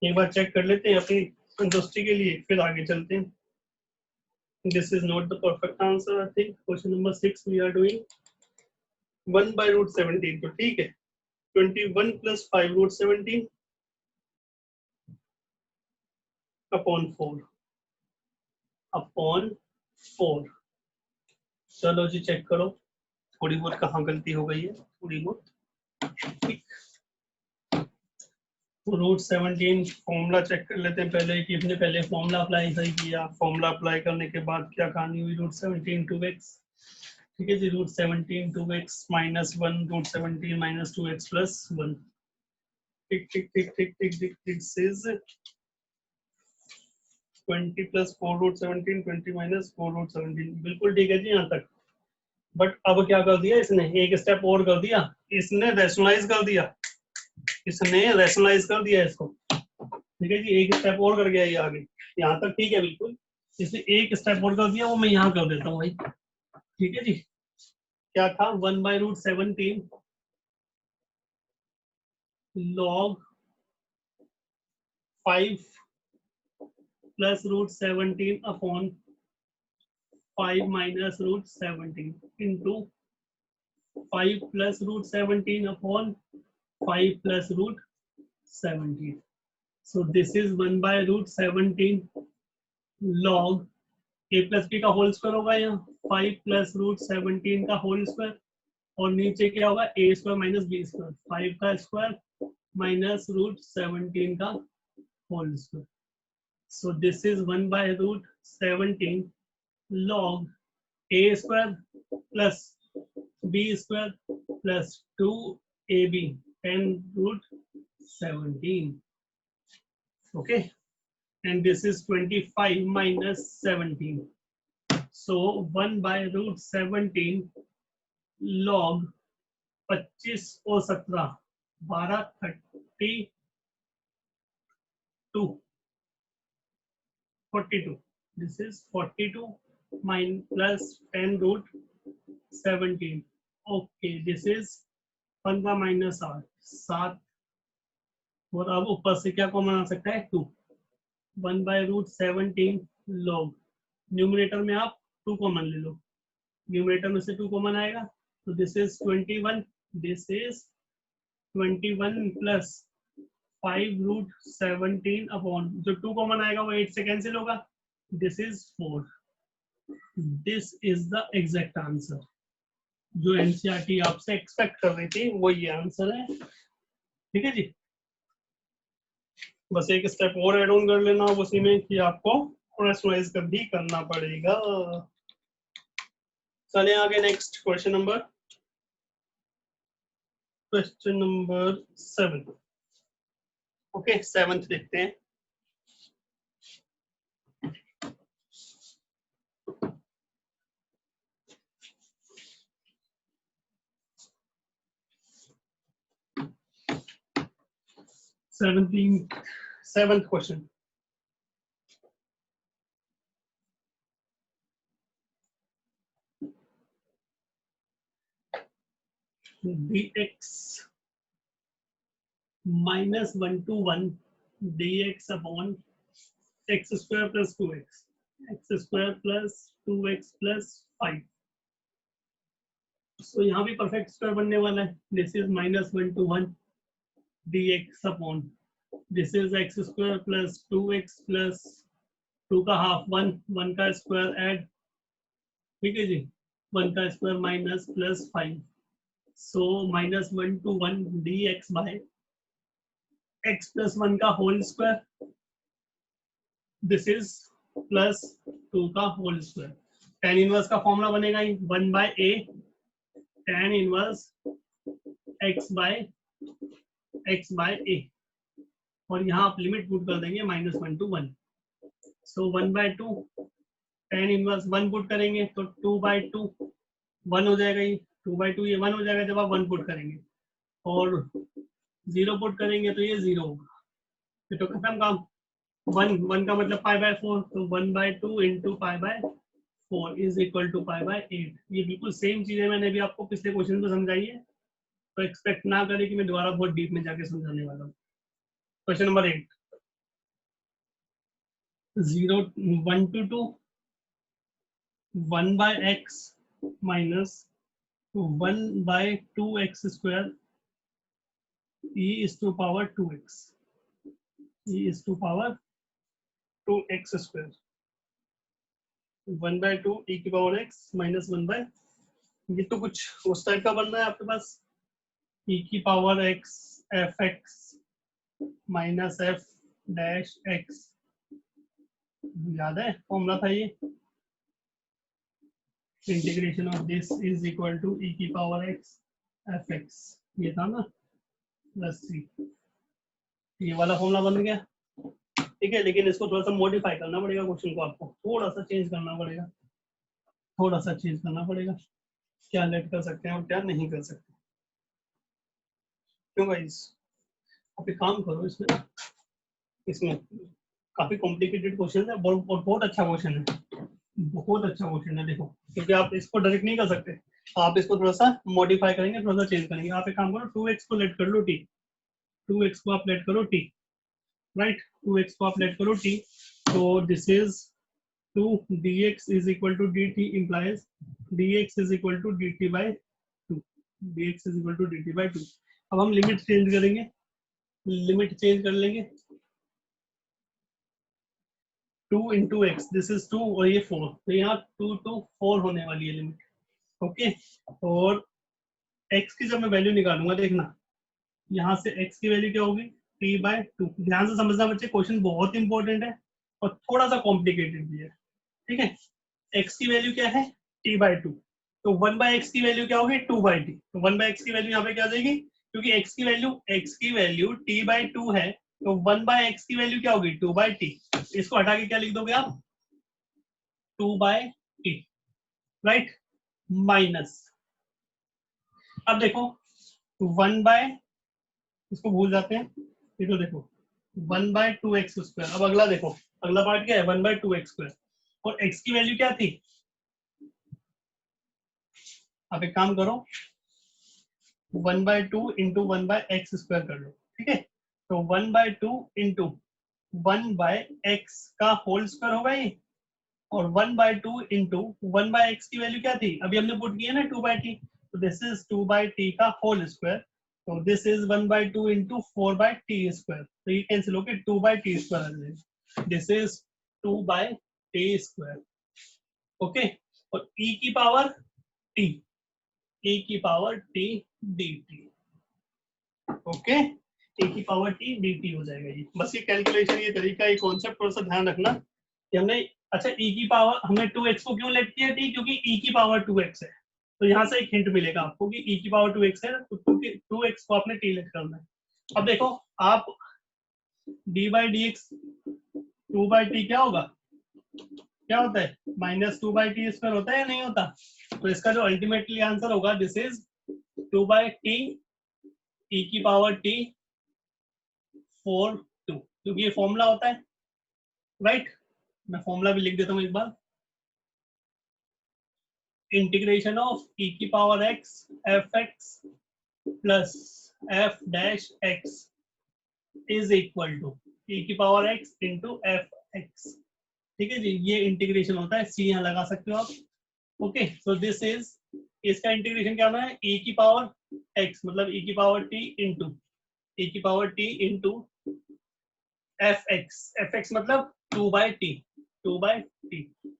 एक बार चेक कर लेते हैं अपनी संतुष्टि के लिए, फिर आगे चलते हैं. This is not the perfect answer. I think question number 6 we are doing 1 by root 17. तो ठीक है, 21 प्लस 5 रूट 17 अपॉन 4. चलो जी चेक करो, थोड़ी बहुत कहाँ गलती हो गई है, थोड़ी बहुत. ठीक, रूट 17 फॉर्मूला चेक कर लेते हैं पहले कि इसने पहले फॉर्मूला अप्लाई सही किया. फॉर्मूला अप्लाई करने के बाद क्या कहानी हुई, रूट 17 2x. ठीक है जी, root 17 2x minus 1 root 17 minus 2x plus 1. ठीक ठीक ठीक ठीक ठीक ठीक. This is 20 plus 4 root 17 20 minus 4 root 17. बिल्कुल ठीक है जी यहाँ तक. बट अब क्या कर दिया इसने, एक स्टेप और कर दिया, इसने रैशनलाइज कर दिया, इसको. ठीक है जी, एक स्टेप और कर गया ये आगे. यहाँ तक ठीक है बिल्कुल, इसने एक स्टेप और कर दिया, वो मैं यहाँ कर देता हूँ भाई. ठीक है जी, क्या था 1 by root 17 log 5 plus root 17 upon 5 minus root 17 into 5 plus root 17 upon 5 plus root 17. So this is 1 by root 17 log a plus b का होल स्क्वायर होगा, यहाँ 5 प्लस रूट 17 का होल स्क्वायर और नीचे क्या होगा a square minus b square, 5 का square minus root 17 का whole square. So this is 1 by root 17 log a square plus b square plus 2ab 10 root 17. Okay, and this is 25 minus 17. So 1 by root 17 log 25 और 17 12 32 42. This is 42 minus plus 10 root 17. Okay, this is 15 minus 8 7 और अब ऊपर से क्या common आ सकता है 2. 1 by root 17 log numerator में आप 2 कॉमन ले लो, न्यूमरेटर में से 2 कॉमन आएगा तो this is 21, this is 21 plus 5 root 17 upon जो 2 कॉमन आएगा वो 8 से कैंसिल होगा, this is 4. This is the exact answer जो एनसीईआरटी आपसे एक्सपेक्ट कर रही थी, वो ये आंसर है. ठीक है जी, बस एक स्टेप और ऐड ऑन कर लेना उसी में कि आपको रेशनलाइज कर भी करना पड़ेगा. चलिए आगे next question number 7. Okay 7th देखते हैं. Seventh question. Dx minus 1 to 1 dx upon x square plus 2x, x square plus 2x plus 5. So यहाँ भी परफेक्ट स्क्वायर बनने वाला है. This is minus 1 to 1 dx upon this is x square plus 2x plus 2 का half 1, 1 का square add. ठीक है जी, 1 का स्क्वायर माइनस प्लस 5. सो minus 1 to 1 dx by x plus 1 का whole square, this is plus 2 का होल स्क्वायर. tan इनवर्स का फॉर्मूला बनेगा ही 1 by a tan inverse x by a और यहाँ आप लिमिट पुट कर देंगे minus 1 to 1. So 1 by 2 tan inverse 1 put करेंगे तो 2 by 2 1 हो जाएगा, ये 2 by 2 ये 1 हो जाएगा जब आप 1 पुट करेंगे, और 0 पुट करेंगे तो ये 0 होगा. फिर तो खत्म काम. 1 का मतलब पाई बाय 4, तो 1 by 2 into pi by 4 is equal to pi by 8. ये बिल्कुल सेम चीजें मैंने भी आपको पिछले क्वेश्चन में समझाई है, तो एक्सपेक्ट ना करें कि मैं दोबारा बहुत डीप में जाके समझाने वाला हूँ. Question number 8. 1 to 2 1 by x minus 1 by 2x square e is to power 2x, e is to power 2x square. 1 by 2 e की पावर x minus 1 by, ये तो कुछ उस टाइप का बनना है आपके पास, e की power x fx minus f dash x. याद है फॉर्मूला था ये, integration of this is equal to e की पावर x fx, ये था ना प्लस 3. ये वाला फॉर्मूला बन गया. ठीक है, लेकिन इसको थोड़ा सा मॉडिफाई करना पड़ेगा, क्वेश्चन को आपको थोड़ा सा चेंज करना पड़ेगा, क्या लेट कर सकते हैं और क्या नहीं कर सकते. क्यों गाइस, आप एक काम करो, इसमें काफी कॉम्प्लिकेटेड क्वेश्चन है, बहुत अच्छा क्वेश्चन है, बहुत अच्छा क्वेश्चन है. देखो, क्योंकि आप इसको डायरेक्ट नहीं कर सकते, आप इसको थोड़ा सा मॉडिफाई करेंगे, थोड़ा सा चेंज करेंगे. आप एक काम करो, 2x को लेट कर लो t, 2x को आप लेट करो t, राइट. 2x को आप लेट करो t, तो this is 2 dx is equal to dt implies dx is equal to dt by 2, dx is equal to dt by 2. अब हम लिमिट चेंज करेंगे, लिमिट चेंज कर लेंगे. 2 into x, दिस इज 2 और ये 4, तो यहाँ 2 to 4 होने वाली है लिमिट. ओके, और x की जब मैं वैल्यू निकालूंगा, देखना यहाँ से x की वैल्यू क्या होगी, t by 2. ध्यान से समझना बच्चे, क्वेश्चन बहुत इंपॉर्टेंट है, और थोड़ा सा कॉम्प्लिकेटेड भी है, ठीक है। x की वैल्यू क्या है, t/2, तो 1/x की वैल्यू क्या होगी, 2/t, तो 1/x की वैल्यू यहाँ पे क्या आ जाएगी, क्योंकि x की वैल्यू t/2 है, तो 1/x की वैल्यू क्या होगी, 2/t। इसको हटा के क्या लिख दोगे आप, 2/t, राइट, माइनस, अब देखो 1 बाय, इसको भूल जाते हैं, ये तो देखो 1/2x²। अब अगला देखो, अगला पार्ट क्या है, 1/2x², और x की वैल्यू क्या थी, आप एक काम करो 1/2 इंटू 1/x² कर लो, ठीक है, तो 1/2 इंटू 1/x का होल स्क्वायर होगा ये, और 1/2 इंटू 1/x की वैल्यू क्या थी, अभी हमने पुट किया ना 2/t, तो दिस इज 2/t का होल स्क्वायर, तो दिस इज 1/2 इंटू 4/t², तो ये कैंसिल होकर 2/t² आ जाएगा, दिस इज 2/t², ओके, और e की पावर t, e की power t dt, okay, e की पावर t dt हो जाएगा ये, बस ये कैलकुलेशन, ये तरीका, ये कॉन्सेप्ट थोड़ा सा ध्यान रखना कि हमने, अच्छा e की पावर हमने 2x को क्यों लेट किया थी, क्योंकि e की पावर 2x है, तो यहाँ से एक हिंट मिलेगा आपको कि e की पावर 2x है, तो 2x को आपने t लेट करना है। अब देखो आप d/dx 2/t क्या होगा, क्या होता है, -2/t² होता है या नहीं होता, तो इसका जो अल्टीमेटली आंसर होगा, दिस इज 2/t e की पावर t 4/2, क्योंकि ये फॉर्मूला होता है, राइट, मैं फॉर्मूला भी लिख देता हूँ एक बार, इंटीग्रेशन ऑफ e की power x f(x) plus f(x) is equal to e की पावर x इंटू f(x), ठीक है जी, ये इंटीग्रेशन होता है, सी यहाँ लगा सकते हो आप, ओके, सो दिस इज, इसका इंटीग्रेशन क्या होना है, e की पावर x मतलब e की पावर t इंटू e की पावर t इंटू f(x) मतलब 2/t,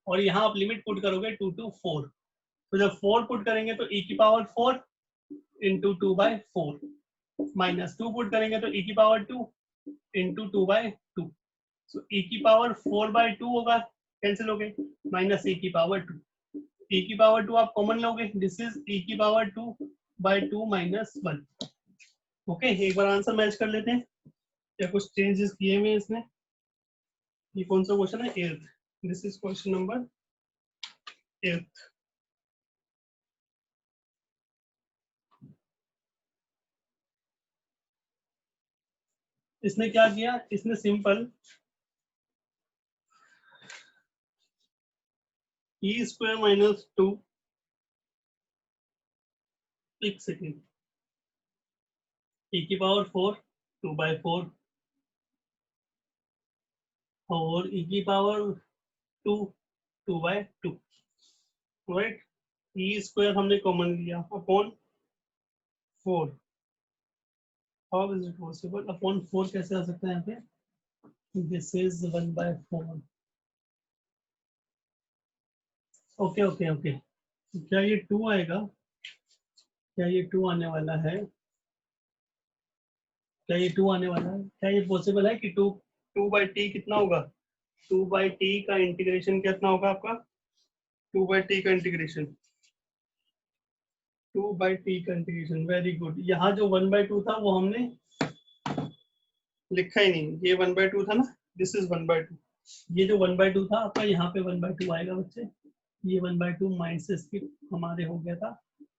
और यहाँ आप लिमिट पुट करोगे 2 to 4, तो जब 4 पुट करेंगे तो e की पावर 4 इंटू 2/4, माइनस 2 पुट करेंगे तो e की पावर 2 इंटू 2/2, सो e की पावर 4/2 होगा, कैंसिल हो गए, माइनस e की पावर 2, e की पावर 2 आप कॉमन लोगे, दिस इज e की पावर 2/2 -1, ओके, एक बार आंसर मैच कर लेते हैं, क्या कुछ चेंजेस किए हुए इसमें, ये कौन सा क्वेश्चन है, 8th, this is question number 8th, इसने क्या किया, इसने सिंपल e² -2, एक सेकेंड, e की पावर 4 2/4, और e की पावर 2 2/2, राइट, e² हमने कॉमन लिया upon 4, how is it possible, upon 4 कैसे आ सकता है यहाँ पे, this is 1/4, okay okay okay, क्या ये 2 आएगा, क्या ये 2 आने वाला है, क्या ये 2 आने वाला है, क्या ये पॉसिबल है कि 2/t कितना होगा, 2/t का इंटीग्रेशन कितना होगा आपका, 2/t का इंटीग्रेशन, 2/t का इंटीग्रेशन, वेरी गुड, यहाँ जो 1/2 था वो हमने लिखा ही नहीं, ये 1/2 था ना, दिस इज 1/2, ये जो 1/2 था आपका यहाँ पे 1/2 आएगा बच्चे, ये 1/2 माइनस से स्किप हमारे हो गया था,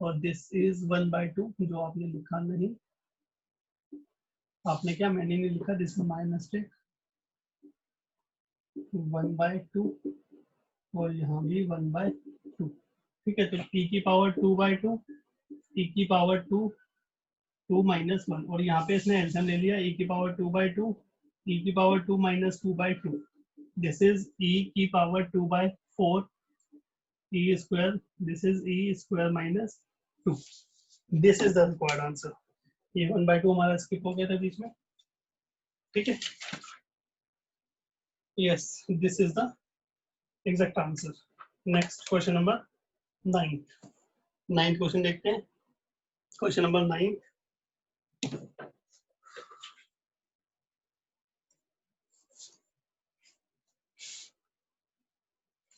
और दिस इज 1/2 जो आपने लिखा नहीं, आपने क्या, मैंने नहीं लिखा, दिस इज माय मिस्टेक, 1/2, और यहाँ भी 1/2, ठीक है, तो e की पावर 2/2, e की पावर 2 2 -1, और यहाँ पे इसने एल्सियम ले लिया, e की पावर 2/2, e की पावर 2 -2/2, दिस इज e की power 2/4 e², this is e² -2, this is the required answer, ये 1/2 हमारा स्किप हो गया था बीच में, ठीक है, yes, this is the exact answer. Next question number 9th question देखते हैं, क्वेश्चन नंबर 9,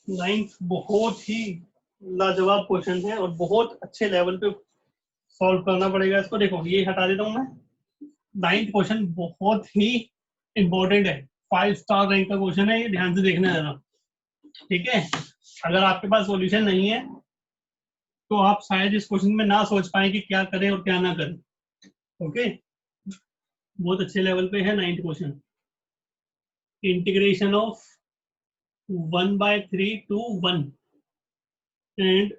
नाइन्थ बहुत ही लाजवाब क्वेश्चन है और बहुत अच्छे लेवल पे सॉल्व करना पड़ेगा इसको। देखो ये हटा देता हूँ मैं। नाइन्थ क्वेश्चन बहुत ही इंपॉर्टेंट है, 5 स्टार रैंक का क्वेश्चन है ये, ध्यान से देखना जरा, ठीक है। अगर आपके पास सॉल्यूशन नहीं है तो आप शायद इस क्वेश्चन में ना सोच पाए कि क्या करें और क्या ना करें। ओके, बहुत अच्छे लेवल पे है ninth question. Integration of 1/3 to 1 and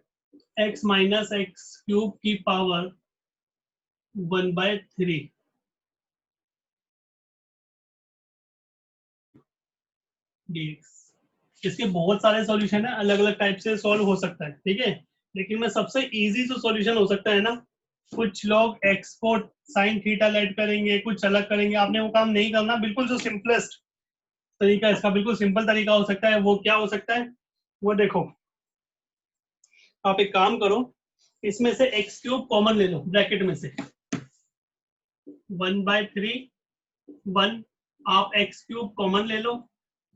x minus x cube की पावर 1/3 dx। इसके बहुत सारे सॉल्यूशन है, अलग अलग टाइप से सॉल्व हो सकता है, ठीक है। लेकिन मैं सबसे इजी जो सॉल्यूशन हो सकता है ना, कुछ लोग एक्स को साइन थीटा लेट करेंगे, कुछ अलग करेंगे, आपने वो काम नहीं करना। बिल्कुल जो सिंपलेस्ट तरीका, इसका बिल्कुल सिंपल तरीका हो सकता है, वो क्या हो सकता है वो देखो। आप एक काम करो, इसमें से एक्स क्यूब कॉमन ले लो ब्रैकेट में से, 1/3 1, आप एक्स क्यूब कॉमन ले लो।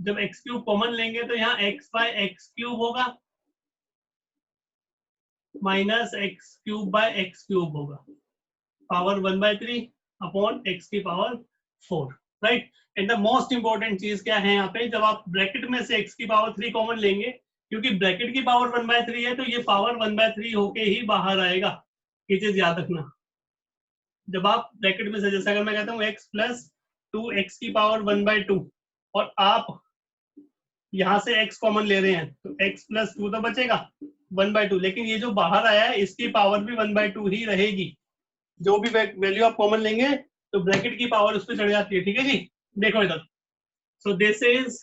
जब एक्स क्यूब कॉमन लेंगे तो यहाँ एक्स बाय एक्स क्यूब होगा minus x cube by x cube होगा, पावर 1/3 अपॉन एक्स की power 4, right. And the most important चीज क्या है यहाँ पे, जब आप ब्रैकेट में से एक्स की पावर 3 कॉमन लेंगे, क्योंकि ब्रैकेट की पावर 1/3 है, तो ये पावर 1/3 होके ही बाहर आएगा। ये चीज याद रखना। जब आप ब्रैकेट में से, जैसे अगर मैं कहता हूँ x प्लस 2x की पावर 1/2 और आप यहाँ से x कॉमन ले रहे हैं, तो x प्लस 2 तो बचेगा 1/2, लेकिन ये जो बाहर आया है इसकी पावर भी 1/2 ही रहेगी। जो भी वैल्यू आप कॉमन लेंगे तो ब्रैकेट की पावर उस पर चढ़ जाती है, ठीक है जी। देखो इधर, सो दिस इज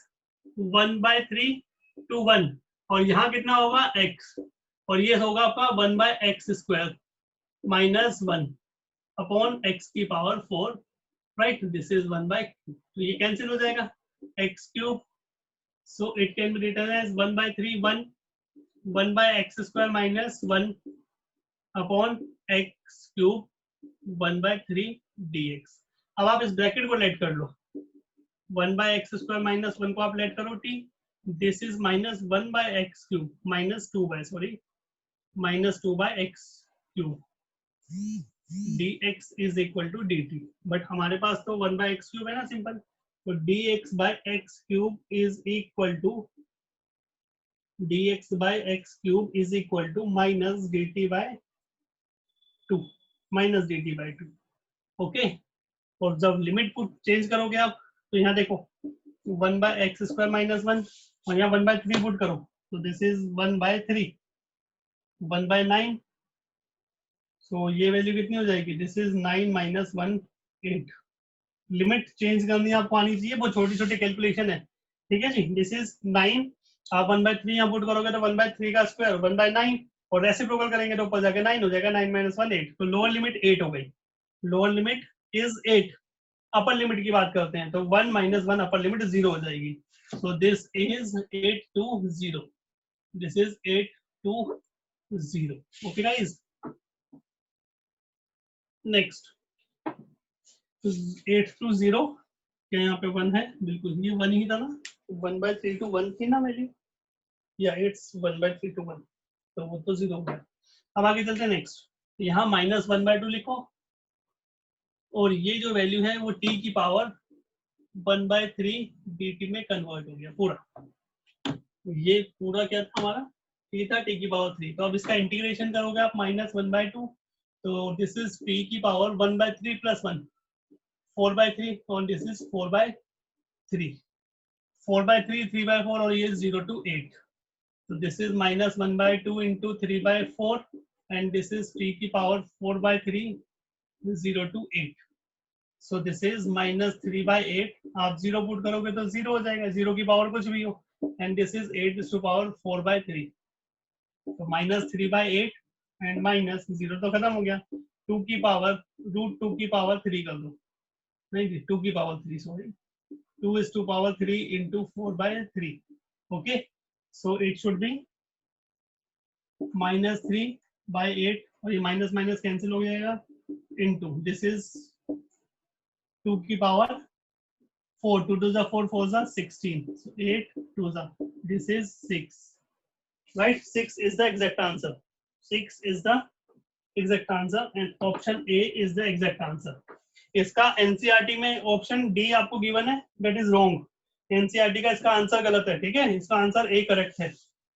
1/3 to 1, और यहाँ कितना होगा x, और ये होगा आपका 1/x² माइनस 1 अपॉन x की पावर 4, राइट। दिस इज 1/2, तो ये कैंसिल हो जाएगा, x cube, so it can be written as 1/3 1/x² minus 1 upon x cube 1/3 dx। अब आप इस ब्रैकेट को लेट कर लो, 1/x² minus 1 को आप लेट करो t, this is minus 1/x cube minus 2/x cube dx is equal to dt। But हमारे पास तो 1/x क्यूब है ना, सिंपल, तो dx/x cube is equal to dx/x cube is equal to minus dt/2, minus dt/2। Okay, और जब limit को change करोगे आप, तो यहाँ देखो 1/x² माइनस 1 और यहाँ 1/3 पुट करो, तो दिस इज 1/3 1/9, सो ये वैल्यू कितनी हो जाएगी, this is 9 minus 1 8। Limit change करनी आपको आनी चाहिए, वो छोटी छोटी कैलकुलेशन है, ठीक है जी। दिस इज 9, आप 1/3 यहाँ पुट करोगे तो 1/3 का स्क्वायर 1/9, और रेसिप्रोकल करेंगे तो ऊपर जाके 9 हो जाएगा, 9 माइनस 1 8, तो लोअर लिमिट 8 हो गई। Lower limit is 8। Upper limit की बात करते हैं तो 1 माइनस 1 अपर लिमिट 0 हो जाएगी, सो this is 8 to 0, this is 8 to 0। Okay guys, next 8 to 0, क्या यहाँ पे 1 है, बिल्कुल ये 1 ही था ना, 1/3 to 1 थी ना वैल्यू, या इट्स 1/3 to 1, तो वो तो 0 हो गया। अब आगे चलते हैं नेक्स्ट, यहाँ माइनस 1/2 लिखो, और ये जो वैल्यू है वो t की पावर 1/3 dt में कन्वर्ट हो गया पूरा। ये पूरा क्या था हमारा, t था t की पावर 3, तो अब इसका इंटीग्रेशन करोगे आप -1/2, तो दिस इज t की पावर 1/3 प्लस 1 4/3, और दिस इज 4/3 4/3 3/4, और ये 0 to 8, so this is minus 1/2 into 3/4, and this is t की power 4/3 0 to 8, so this is minus 3/8। आप 0 पुट करोगे तो 0 हो जाएगा, 0 की पावर कुछ भी हो, and this is 8 to power 4/3, तो minus 3/8 and minus 0 तो खत्म हो गया, 2 की पावर √2 की पावर 3 कर दो, नहीं जी 2 की power 3, sorry 2 is to power 3 into 4/3, okay, so it should be -3/8, और ये माइनस माइनस कैंसिल हो जाएगा, इनटू दिस इज 2 की power 4, 2 to the 4 4 16, so 8 2 the, this is 6, right? 6 is the exact answer. 6 is the exact answer and option A is the exact answer. इसका NCERT में option D आपको given है, that is wrong. NCERT का इसका answer गलत है, ठीक है. इसका आंसर ए करेक्ट है.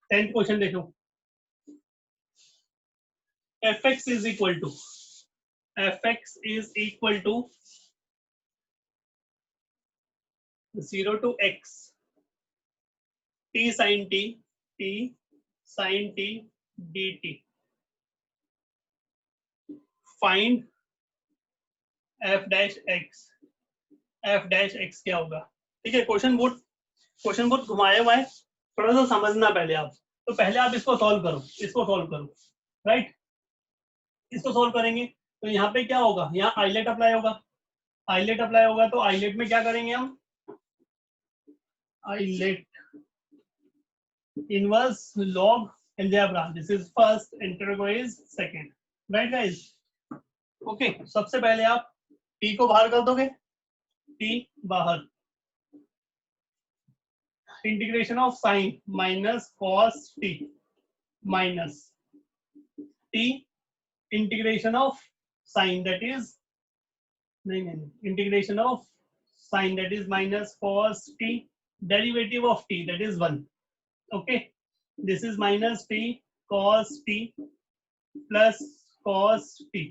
10th क्वेश्चन देखो. fx is equal to 0 to x t sin t dt. Find f dash x. f dash x क्या होगा? ठीक है. क्वेश्चन बहुत घुमाया हुआ है, थोड़ा सा समझना पहले आप. तो पहले आप इसको सॉल्व करो, राइट. इसको सॉल्व करेंगे तो यहाँ पे क्या होगा, यहाँ आइलेट अप्लाई होगा. तो आइलेट में क्या करेंगे हम, ILATE inverse log algebra. This is first, integral is second, right guys. Okay, सबसे पहले आप t को बाहर कर दोगे, t बाहर, integration of sine minus cos t minus t integration of sine that is integration of sine that is minus cos t, derivative of t that is 1. Okay, this is minus t cos t plus cos t,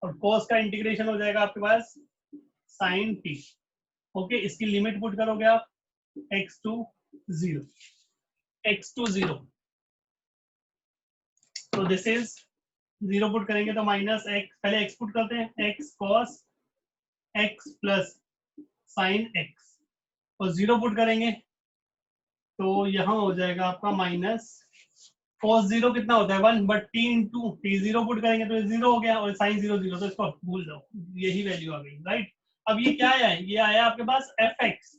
और cos का integration हो जाएगा आपके पास sin t. Okay, इसकी limit put करोगे आप x to 0. तो this is 0 put करेंगे तो माइनस x, पहले x पुट करते हैं, x cos x plus sin x, और 0 पुट करेंगे तो यहाँ हो जाएगा आपका माइनस cos 0 कितना होता है 1, but t into t 0 put करेंगे तो 0 हो गया, और sin 0 0, तो इसको भूल जाओ, यही वैल्यू आ गई, राइट. अब ये क्या आया है, ये आया आपके पास fx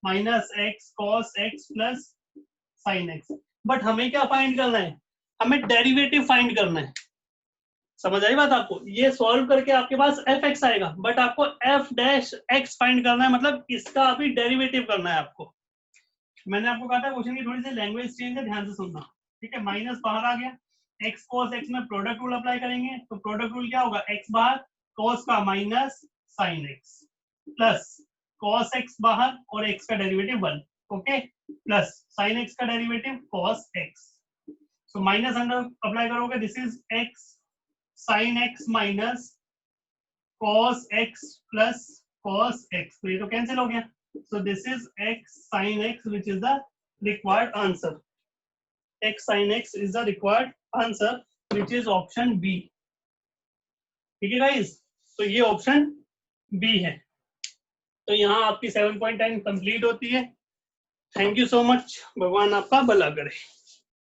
minus x cos x plus sin x. But हमें क्या फाइंड करना है, हमें डेरिवेटिव फाइंड करना है. समझ आई बात आपको? ये सॉल्व करके आपके पास fx आएगा, बट आपको f डैश x फाइंड करना है, मतलब इसका अभी डेरिवेटिव करना है आपको. मैंने आपको कहा था क्वेश्चन की थोड़ी सी लैंग्वेज चेंज है, ध्यान से सुनना, ठीक है. माइनस बाहर आ गया, x cos x में प्रोडक्ट रूल अप्लाई करेंगे, तो प्रोडक्ट रूल क्या होगा, x बाहर, cos का minus sin x plus cos x बाहर और x का derivative 1. Okay, plus sin x का derivative cos x. So minus under apply करोगे, this is x sin x minus cos x plus cos x, तो ये तो cancel हो गया. So this is x sin x, which is the required answer. X sin x is the required answer, which is option B. ठीक है guys, तो ये option B है. तो यहाँ आपकी 7.10 कंप्लीट होती है. थैंक यू सो मच, भगवान आपका भला करे.